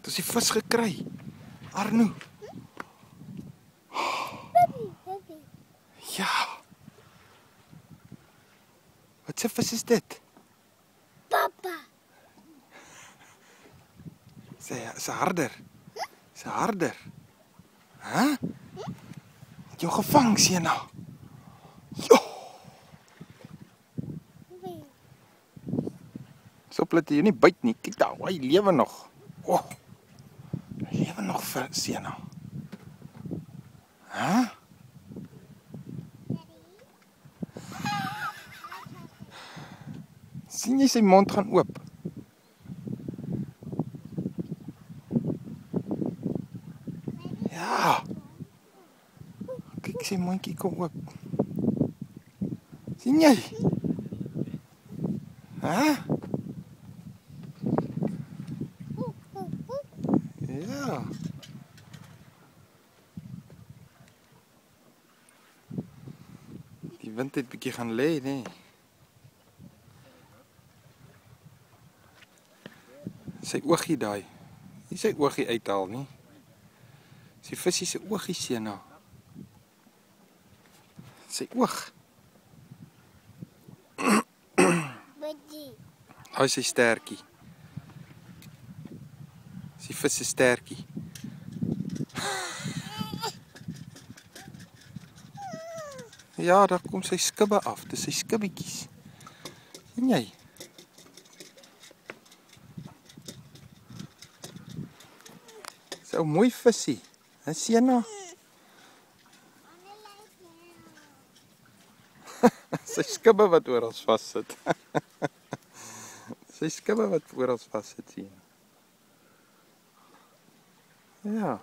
Het is die vis gekry. Arno. Ja. Wat 'n vis is dit? Papa. Sy harder. Sy harder. Hæ? Het jou gevang, Sienna? Jo. So plat jy nie byt nie. Kyk daar, hy lewe nog. Oh. Hy lewe nog vir Sienna. Hæ? Sien jy sy mond gaan oop? Ja. Kyk sy mondjie kom oop. Sien jy? Hæ? Ja. Die wind het bietjie gaan lê, nee. Sy oogie daai. Nie sy oogie uithaal nie. Sy visie se oogie, Sienna. Sy oog. Hy is sy stertjie. Sy vis se stertjie. Ja, daar kom sy skubbe af. Dis sy skibbetjies. Sien jy? So mooi visie. Hè, Sienna? Sy skubbe wat oral vassit. Sy skubbe wat oral vassit, sien. Ja.